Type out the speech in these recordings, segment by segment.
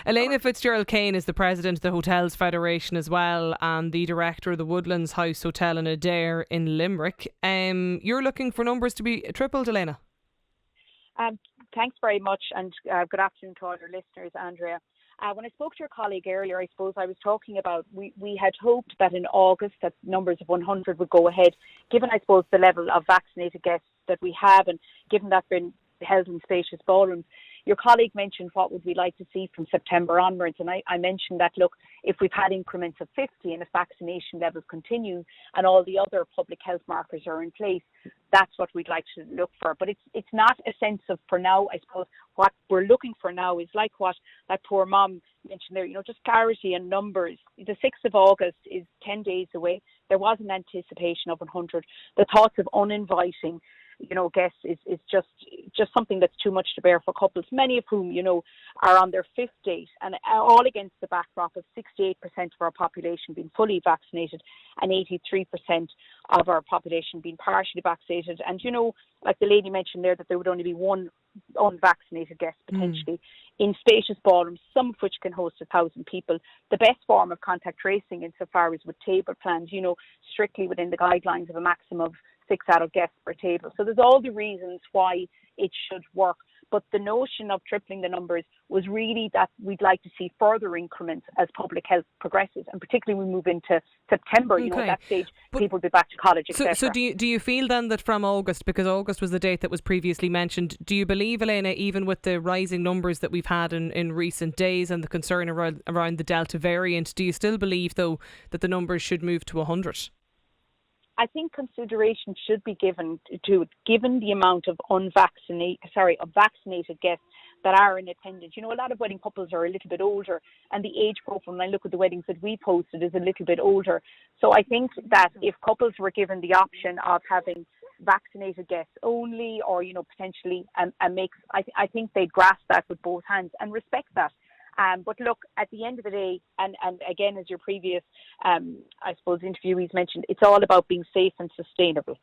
Elena Fitzgerald-Kane is the president of the Hotels Federation as well, and the director of the Woodlands House Hotel and Adair in Limerick. You're looking for numbers to be tripled, Elena? Thanks very much, and good afternoon to all your listeners, Andrea. When I spoke to your colleague earlier, I suppose I was talking about we had hoped that in August that numbers of 100 would go ahead, given, I suppose, the level of vaccinated guests that we have, and given that been held in spacious ballrooms. Your colleague mentioned what would we like to see from September onwards, and I mentioned that, look, if we've had increments of 50 and if vaccination levels continue and all the other public health markers are in place, that's what we'd like to look for. But it's not a sense of, for now, I suppose, what we're looking for now is like what that poor mom mentioned there, just clarity and numbers. The 6th of August is 10 days away. There was an anticipation of 100. The thoughts of uninviting guests is just something that's too much to bear for couples, many of whom, are on their 5th date, and all against the backdrop of 68% of our population being fully vaccinated and 83% of our population being partially vaccinated. And, like the lady mentioned there, that there would only be one unvaccinated guest potentially in spacious ballrooms, some of which can host 1,000 people. The best form of contact tracing insofar as with table plans, strictly within the guidelines of a maximum of 6 adult guests per table. So there's all the reasons why it should work. But the notion of tripling the numbers was really that we'd like to see further increments as public health progresses, and particularly we move into September, at that stage, people will be back to college, etc. So do you feel then that from August, because August was the date that was previously mentioned, do you believe, Elena, even with the rising numbers that we've had in recent days and the concern around the Delta variant, do you still believe, though, that the numbers should move to 100? I think consideration should be given to it, given the amount of vaccinated guests that are in attendance. A lot of wedding couples are a little bit older, and the age profile, when I look at the weddings that we posted, is a little bit older. So I think that if couples were given the option of having vaccinated guests only, or, potentially a mix, I think they'd grasp that with both hands and respect that. But look, at the end of the day, and again, as your previous, I suppose, interviewees mentioned, it's all about being safe and sustainable.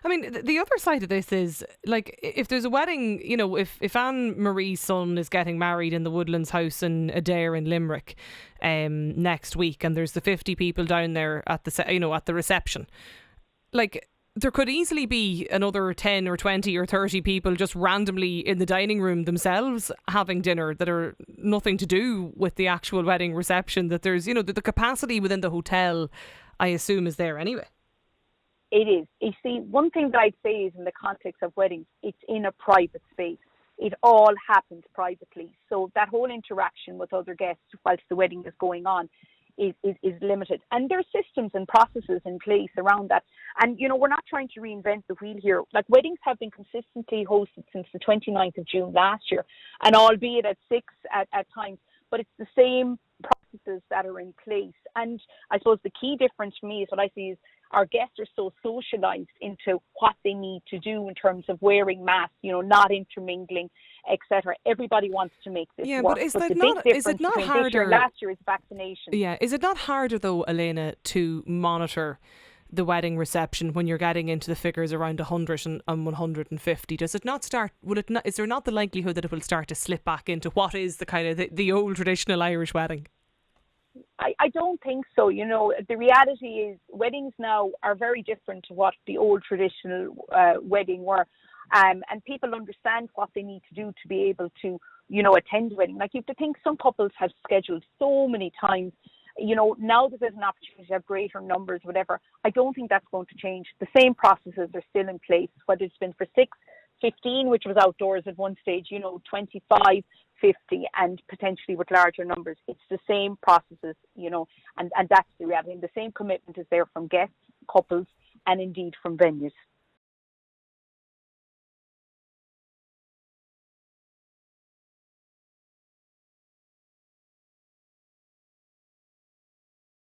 I mean, the other side of this is, like, if there's a wedding, if Anne Marie's son is getting married in the Woodlands House in Adair in Limerick next week, and there's the 50 people down there at the reception, like, there could easily be another 10 or 20 or 30 people just randomly in the dining room themselves having dinner that are nothing to do with the actual wedding reception. That there's, the capacity within the hotel, I assume, is there anyway. It is. You see, one thing that I'd say is in the context of weddings, it's in a private space. It all happens privately. So that whole interaction with other guests whilst the wedding is going on is limited. And there are systems and processes in place around that. And, we're not trying to reinvent the wheel here. Like, weddings have been consistently hosted since the 29th of June last year, and albeit at 6 at times, but it's the same processes that are in place. And I suppose the key difference for me is what I see is our guests are so socialised into what they need to do in terms of wearing masks, not intermingling, etc. Everybody wants to make this work. But is it not harder? Last year is vaccination. Yeah, is it not harder though, Elena, to monitor the wedding reception when you're getting into the figures around 100 and 150? Does it not start? Is there not the likelihood that it will start to slip back into what is the kind of the old traditional Irish wedding? I don't think so. The reality is weddings now are very different to what the old traditional wedding were. And people understand what they need to do to be able to, attend a wedding. Like, you have to think some couples have scheduled so many times. Now that there's an opportunity to have greater numbers, whatever, I don't think that's going to change. The same processes are still in place, whether it's been for 6, 15, which was outdoors at one stage, 25, 50, and potentially with larger numbers. It's the same processes, and that's the reality. And the same commitment is there from guests, couples, and indeed from venues.